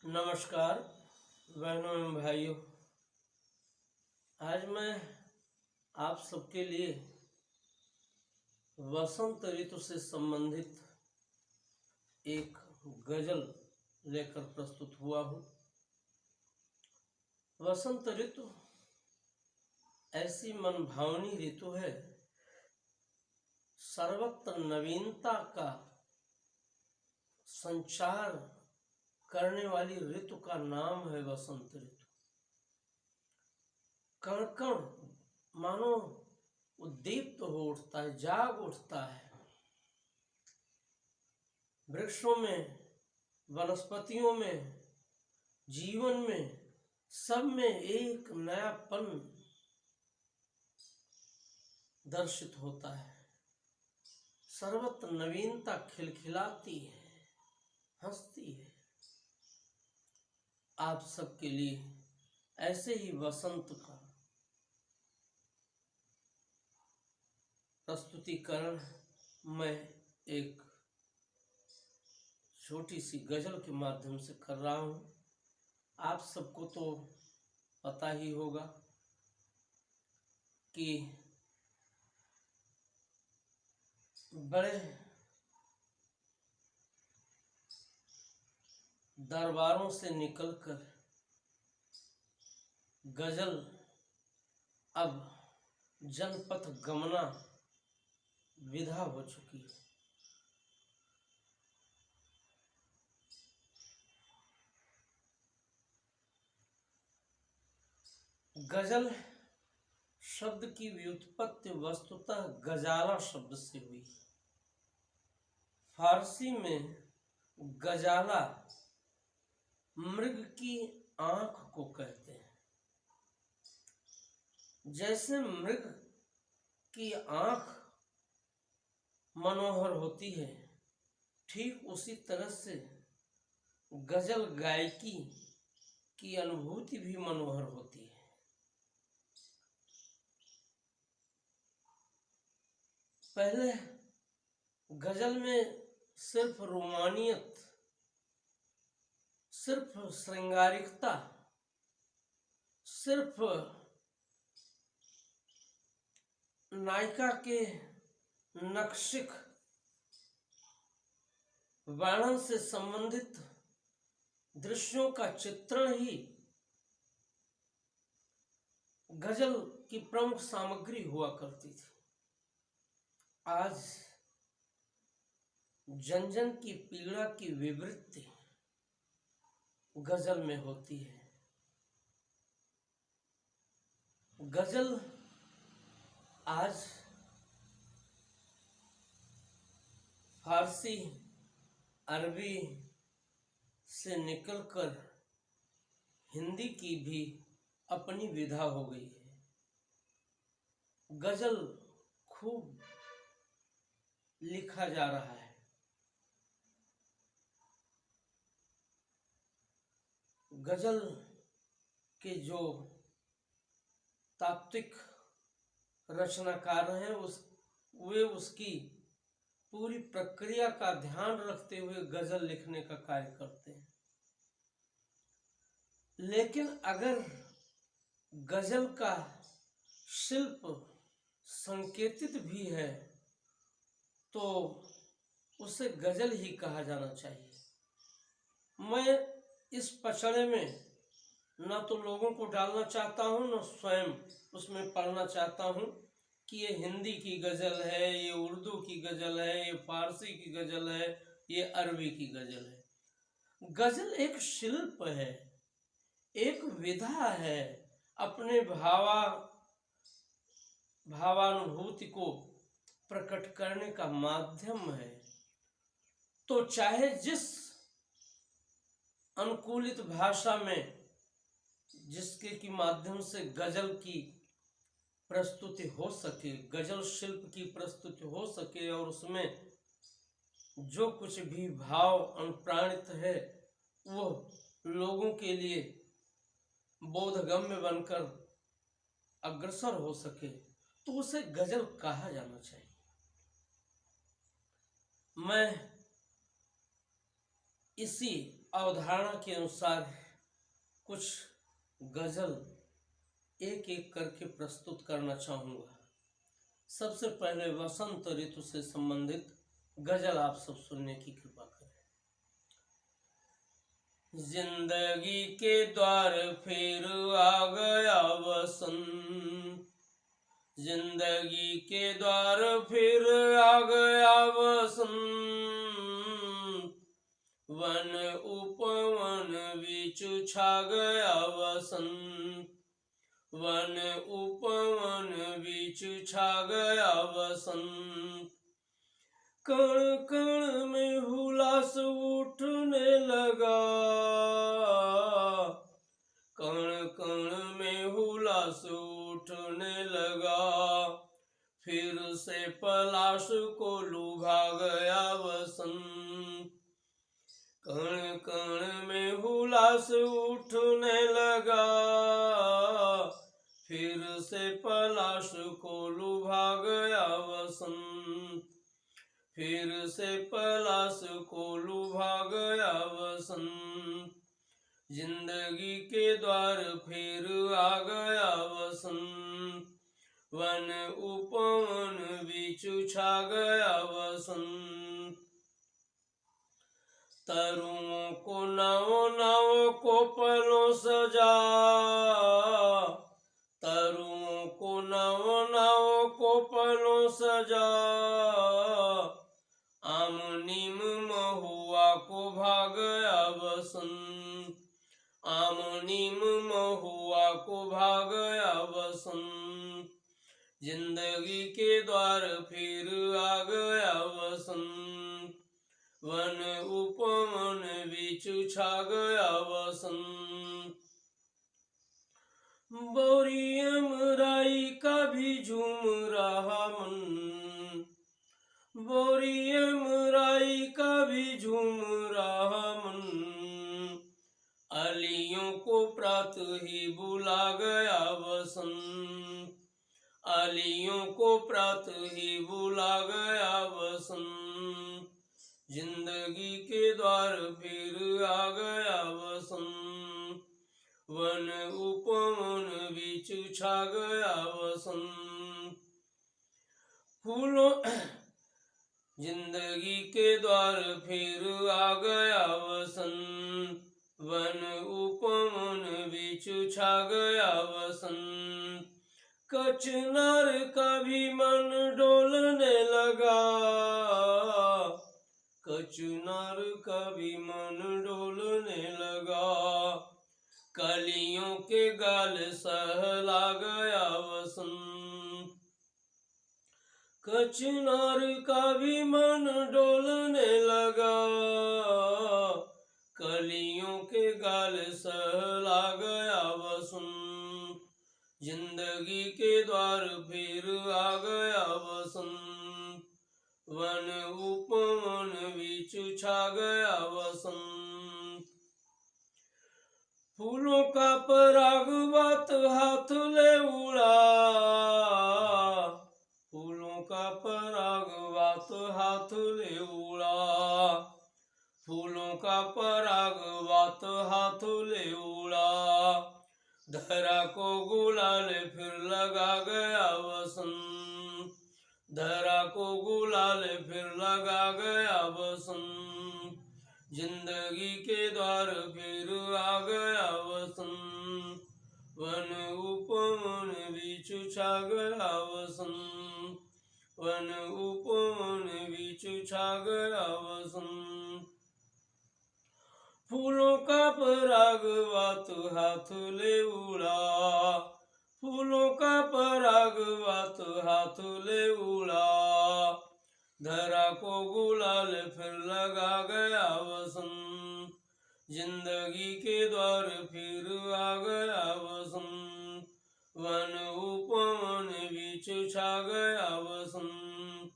नमस्कार बहनों एवं भाइयों। आज मैं आप सबके लिए वसंत ऋतु से संबंधित एक गजल लेकर प्रस्तुत हुआ हूँ। वसंत ऋतु ऐसी मनभावनी ऋतु है, सर्वत्र नवीनता का संचार करने वाली ऋतु का नाम है वसंत ऋतु। कण कण मानो उद्दीप्त हो उठता है, जाग उठता है। वृक्षों में, वनस्पतियों में, जीवन में, सब में एक नयापन दर्शित होता है। सर्वत्र नवीनता खिलखिलाती है, हंसती है। आप सबके लिए ऐसे ही वसंत का प्रस्तुतिकरण मैं एक छोटी सी गजल के माध्यम से कर रहा हूँ। आप सबको तो पता ही होगा कि बड़े दरबारों से निकलकर गजल अब जनपथ गमना विधा हो चुकी है। गजल शब्द की व्युत्पत्ति वस्तुतः गजाला शब्द से हुई। फारसी में गजाला मृग की आंख को कहते हैं। जैसे मृग की आंख मनोहर होती है, ठीक उसी तरह से गजल गायकी की अनुभूति भी मनोहर होती है। पहले गजल में सिर्फ रोमानियत, सिर्फ श्रृंगारिकता, सिर्फ नायिका के नक्शिक वर्णन से संबंधित दृश्यों का चित्रण ही गजल की प्रमुख सामग्री हुआ करती थी। आज जन जन की पीड़ा की विवृत्ति गजल में होती है। गजल आज फारसी, अरबी से निकलकर हिंदी की भी अपनी विधा हो गई है। गजल खूब लिखा जा रहा है। गजल के जो तात्विक रचनाकार हैं वे उसकी पूरी प्रक्रिया का ध्यान रखते हुए गजल लिखने का कार्य करते हैं। लेकिन अगर गजल का शिल्प संकेतित भी है तो उसे गजल ही कहा जाना चाहिए। मैं इस पचड़े में न तो लोगों को डालना चाहता हूँ, न स्वयं उसमें पढ़ना चाहता हूँ कि ये हिंदी की गजल है, ये उर्दू की गजल है, ये फारसी की गजल है, ये अरबी की गजल है। गजल एक शिल्प है, एक विधा है, अपने भावानुभूति को प्रकट करने का माध्यम है। तो चाहे जिस अनुकूलित भाषा में, जिसके की माध्यम से गजल की प्रस्तुति हो सके, गजल शिल्प की प्रस्तुति हो सके और उसमें जो कुछ भी भाव अनुप्राणित है वो लोगों के लिए बोधगम्य बनकर अग्रसर हो सके, तो उसे गजल कहा जाना चाहिए। मैं इसी अवधारणा के अनुसार कुछ गजल एक एक करके प्रस्तुत करना चाहूँगा। सबसे पहले वसंत ऋतु से संबंधित गजल आप सब सुनने की कृपा करें। जिंदगी के द्वार फिर आ गया वसंत, जिंदगी के द्वार फिर आ गया वसंत, वन उपवन बिचु छा गया वसंत, वन उपवन बिचु छा गया वसंत। कण कण में हुलास उठने लगा, कण कण में हुलास उठने लगा, फिर से पलाश को लुभा गया वसंत। कण कण में हुलास उठने लगा, फिर से पलाश को लुभा गया वसंत, फिर से पलाश को लुभा गया वसंत। जिंदगी के द्वार फिर आ गया वसंत, वन उपवन बिचु छा गया वसंत। तरुओं को नावों नावों को पलों सजा, तरुओं को नावों नावों को पलों सजा, आम नीम महुआ को भा गया वसंत, आम नीम महुआ को भा गया वसंत। जिंदगी के द्वार फिर आ गया वसंत, वन उपवन बिचु छा गया वसंत। बोरियम राई का भी झूम रहा मन, बोरियम राई का भी झूम रहा मन, अलियों को प्रातः ही बुला गया वसंत, अलियों को प्रातः ही बुला गया वसंत। जिंदगी के द्वार फिर आ गया वसंत, वन उपवन बिचु छा गया वसंत। फूलों जिंदगी के द्वार फिर आ गया वसंत, वन उपवन बिचु छा गया वसंत। कचनार का भी मन डोलने लगा, कचनार का भी मन डोलने लगा, कलियों के गाल सहला गया वसंत। कचनार का भी मन डोलने लगा, कलियों के गाल सहला गया वसंत। जिंदगी के द्वार फिर आ गया वसंत, वन उपवन बिचु छा गया वसंत। फूलों का पराग बात हाथ ले उड़ा, फूलों का पराग बात हाथ ले उड़ा, फूलों का पराग बात हाथ ले उड़ा। धरा को गुलाल फिर लगा गया वसंत, धरा को गुलाल फिर लगा गया वसंत। जिंदगी के द्वार फिर आ गया वसंत, वन उपवन बिचु छा गया वसंत, वन उपवन बिचु छा गया वसंत। फूलों का पराग बात हाथ ले उड़ा, फूलों का पराग बात हाथ ले उड़ा। धरा को गुलाल फिर लगा गया वसंत, जिंदगी के द्वार फिर आ गया वसंत, वन उपवन बिचु छा गया वसंत।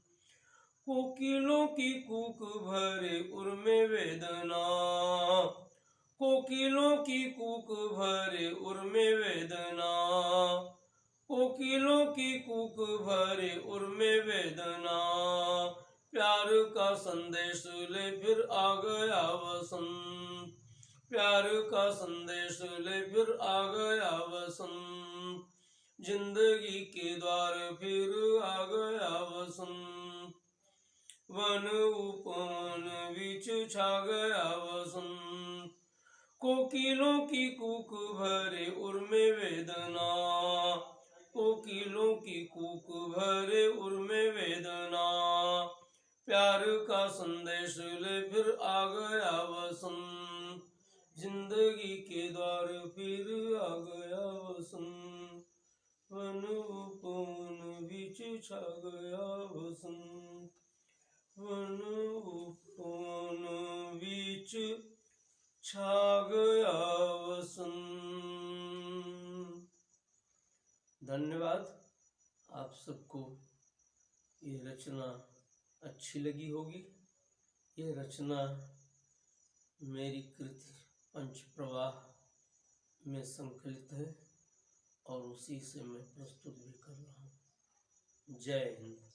कोकिलों की कूक भरे उर में वेदना, कोकिलों की कूक भरे उर में वेदना, कोकिलों की कूक भरे उर में वेदना। प्यार का संदेश ले फिर आ गया वसंत, प्यार का संदेश ले फिर आ गया वसंत, जिंदगी के द्वार फिर आ गया वसंत, वन उपवन बीच छा गया वसंत, कोकिलों की कूक भरे उर में वेदना, कोकिलों की कूक भरे उर में वेदना, प्यार का संदेश ले फिर आ गया वसंत, जिंदगी के द्वार फिर आ गया वसंत, वन उपवन बीच छा गया वसंत, वन उपवन बीच छा गया वसंत। धन्यवाद। आप सबको ये रचना अच्छी लगी होगी। ये रचना मेरी कृति पंच प्रवाह में संकलित है और उसी से मैं प्रस्तुत भी कर रहा हूँ। जय हिंद।